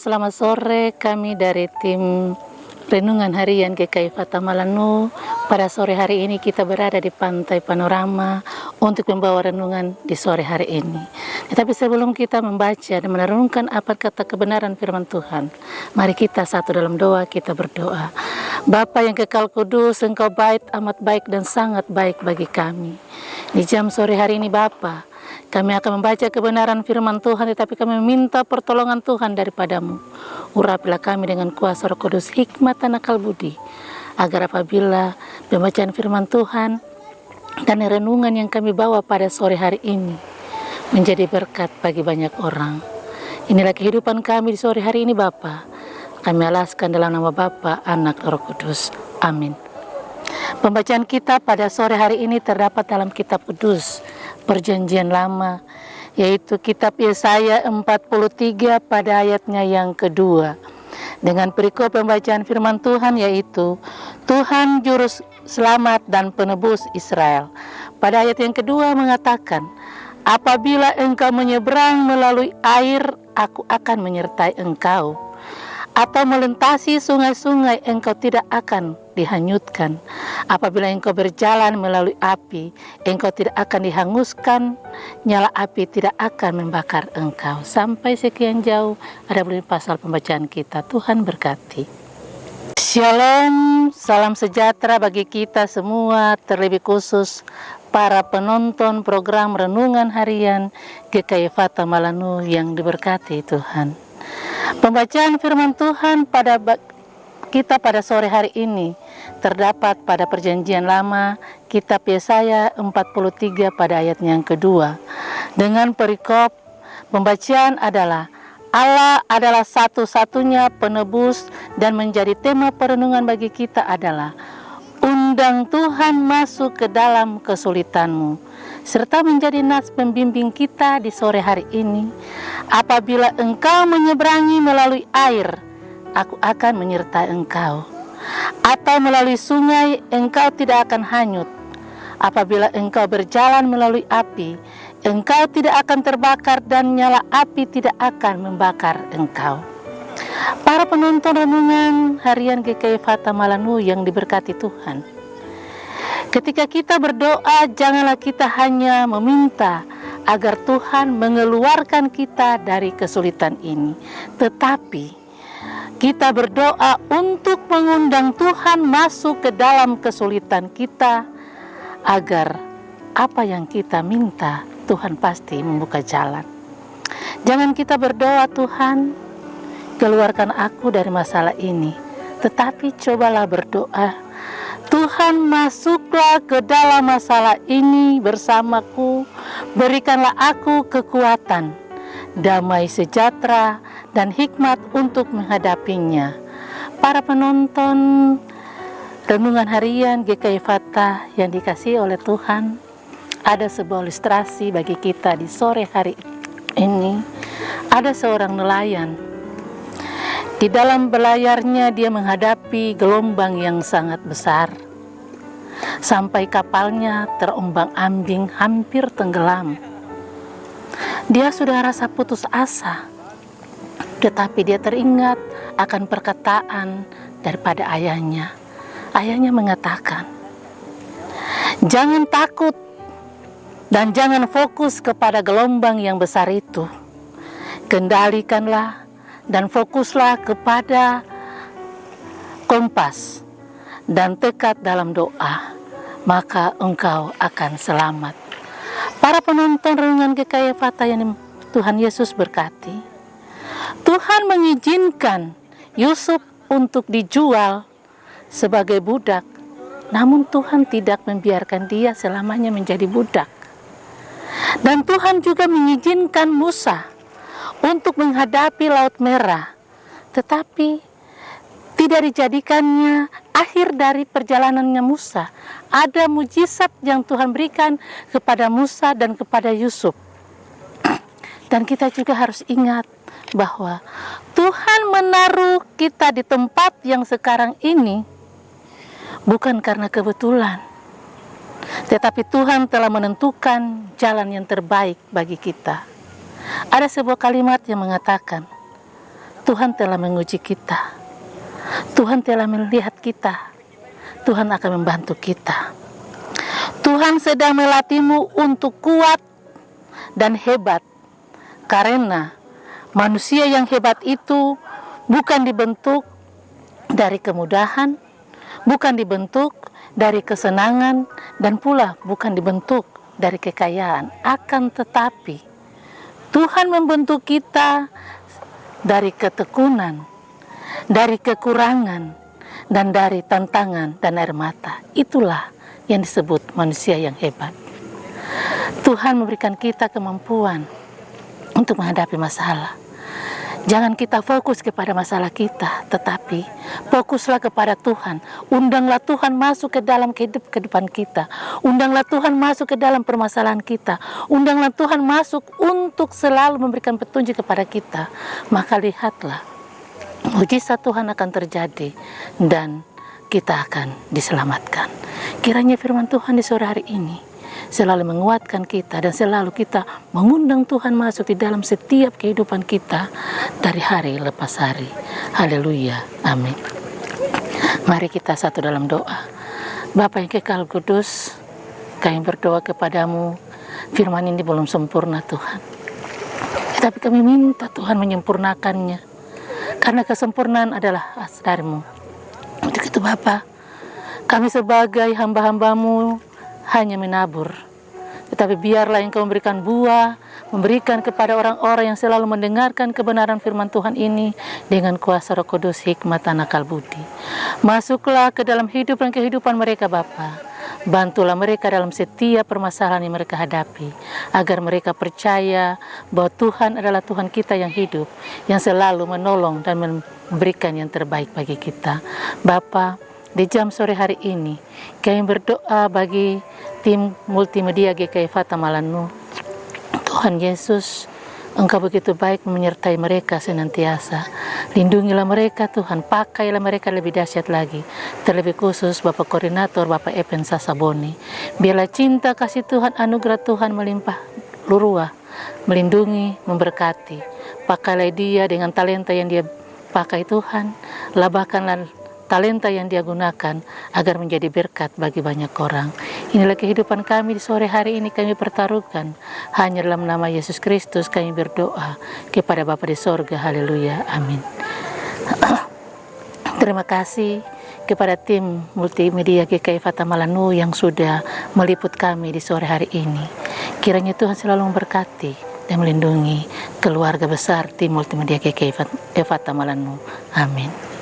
selamat sore. Kami dari tim Renungan Harian GKI Fata Malanu. Pada sore hari ini kita berada di Pantai Panorama untuk membawa renungan di sore hari ini. Tetapi sebelum kita membaca dan merenungkan apa kata kebenaran firman Tuhan, mari kita satu dalam doa, kita berdoa. Bapa yang kekal kudus, Engkau baik, amat baik dan sangat baik bagi kami. Di jam sore hari ini Bapa, kami akan membaca kebenaran firman Tuhan, tetapi kami meminta pertolongan Tuhan daripadamu. Urapilah kami dengan kuasa Roh Kudus, hikmat dan akal budi, agar apabila pembacaan firman Tuhan dan renungan yang kami bawa pada sore hari ini menjadi berkat bagi banyak orang. Inilah kehidupan kami di sore hari ini Bapa. Kami alaskan dalam nama Bapa, Anak, Roh Kudus. Amin. Pembacaan kita pada sore hari ini terdapat dalam kitab kudus Perjanjian Lama, yaitu kitab Yesaya 43 pada ayatnya yang kedua. Dengan perikop pembacaan firman Tuhan yaitu Tuhan Juru Selamat dan Penebus Israel. Pada ayat yang kedua mengatakan, apabila engkau menyeberang melalui air, aku akan menyertai engkau. Atau melintasi sungai-sungai, engkau tidak akan dihanyutkan. Apabila engkau berjalan melalui api, engkau tidak akan dihanguskan, nyala api tidak akan membakar engkau. Sampai sekian jauh ada belum pasal pembacaan kita. Tuhan berkati. Shalom, salam sejahtera bagi kita semua, terlebih khusus para penonton program Renungan Harian GKI Fata Malanu yang diberkati Tuhan. Pembacaan firman Tuhan pada kita pada sore hari ini terdapat pada Perjanjian Lama, kitab Yesaya 43 pada ayat yang kedua. Dengan perikop pembacaan adalah Allah adalah satu-satunya penebus, dan menjadi tema perenungan bagi kita adalah undang Tuhan masuk ke dalam kesulitanmu, serta menjadi nas pembimbing kita di sore hari ini. Apabila engkau menyeberangi melalui air, aku akan menyertai engkau. Atau melalui sungai, engkau tidak akan hanyut. Apabila engkau berjalan melalui api, engkau tidak akan terbakar, dan nyala api tidak akan membakar engkau. Para penonton renungan harian GKI Fata Malanu yang diberkati Tuhan, ketika kita berdoa, janganlah kita hanya meminta agar Tuhan mengeluarkan kita dari kesulitan ini, tetapi kita berdoa untuk mengundang Tuhan masuk ke dalam kesulitan kita, agar apa yang kita minta Tuhan pasti membuka jalan. Jangan kita berdoa, Tuhan keluarkan aku dari masalah ini, tetapi cobalah berdoa, Tuhan masuklah ke dalam masalah ini bersamaku, berikanlah aku kekuatan, damai sejahtera, dan hikmat untuk menghadapinya. Para penonton Renungan Harian GKI Fata yang dikasihi oleh Tuhan, ada sebuah ilustrasi bagi kita di sore hari ini. Ada seorang nelayan. Di dalam belayarnya dia menghadapi gelombang yang sangat besar, sampai kapalnya terombang-ambing hampir tenggelam. Dia sudah rasa putus asa, tetapi dia teringat akan perkataan daripada ayahnya. Ayahnya mengatakan, jangan takut dan jangan fokus kepada gelombang yang besar itu. Kendalikanlah dan fokuslah kepada kompas dan tekad dalam doa, maka engkau akan selamat. Para penonton renungan GKI Fata yang Tuhan Yesus berkati, Tuhan mengizinkan Yusuf untuk dijual sebagai budak, namun Tuhan tidak membiarkan dia selamanya menjadi budak. Dan Tuhan juga mengizinkan Musa untuk menghadapi Laut Merah, tetapi tidak dijadikannya akhir dari perjalanannya Musa. Ada mujizat yang Tuhan berikan kepada Musa dan kepada Yusuf. Dan kita juga harus ingat bahwa Tuhan menaruh kita di tempat yang sekarang ini bukan karena kebetulan, tetapi Tuhan telah menentukan jalan yang terbaik bagi kita. Ada sebuah kalimat yang mengatakan, Tuhan telah menguji kita. Tuhan telah melihat kita. Tuhan akan membantu kita. Tuhan sedang melatihmu untuk kuat dan hebat. Karena manusia yang hebat itu bukan dibentuk dari kemudahan, bukan dibentuk dari kesenangan, dan pula bukan dibentuk dari kekayaan. Akan tetapi Tuhan membentuk kita dari ketekunan, dari kekurangan, dan dari tantangan dan air mata. Itulah yang disebut manusia yang hebat. Tuhan memberikan kita kemampuan untuk menghadapi masalah. Jangan kita fokus kepada masalah kita, tetapi fokuslah kepada Tuhan. Undanglah Tuhan masuk ke dalam kehidupan kita. Undanglah Tuhan masuk ke dalam permasalahan kita. Undanglah Tuhan masuk untuk selalu memberikan petunjuk kepada kita. Maka lihatlah, mujizat Tuhan akan terjadi dan kita akan diselamatkan. Kiranya firman Tuhan di sore hari ini selalu menguatkan kita dan selalu kita mengundang Tuhan masuk di dalam setiap kehidupan kita dari hari lepas hari. Haleluya, amin. Mari kita satu dalam doa. Bapa yang kekal kudus, kami berdoa kepadamu, firman ini belum sempurna Tuhan, tetapi kami minta Tuhan menyempurnakannya, karena kesempurnaan adalah dari-Mu. Untuk itu Bapa, kami sebagai hamba-hambamu hanya menabur, tetapi biarlah Engkau memberikan buah, memberikan kepada orang-orang yang selalu mendengarkan kebenaran firman Tuhan ini dengan kuasa Roh Kudus, hikmat dan akal budi. Masuklah ke dalam hidup dan kehidupan mereka Bapa. Bantulah mereka dalam setiap permasalahan yang mereka hadapi, agar mereka percaya bahwa Tuhan adalah Tuhan kita yang hidup, yang selalu menolong dan memberikan yang terbaik bagi kita. Bapa, di jam sore hari ini, kami berdoa bagi tim multimedia GKI Fata Malanu. Tuhan Yesus, Engkau begitu baik menyertai mereka senantiasa. Lindungilah mereka Tuhan, pakailah mereka lebih dahsyat lagi. Terlebih khusus Bapak Koordinator, Bapak Epen Sasaboni. Biarlah cinta kasih Tuhan, anugerah Tuhan melimpah luruah, melindungi, memberkati. Pakailah dia dengan talenta yang dia pakai Tuhan. Labahkanlah talenta yang dia gunakan agar menjadi berkat bagi banyak orang. Inilah kehidupan kami di sore hari ini, kami pertaruhkan hanya dalam nama Yesus Kristus kami berdoa kepada Bapa di sorga. Haleluya, amin. Terima kasih kepada tim multimedia GKI Fata Malanu yang sudah meliput kami di sore hari ini. Kiranya Tuhan selalu memberkati dan melindungi keluarga besar tim multimedia GKI Fata Malanu. Amin.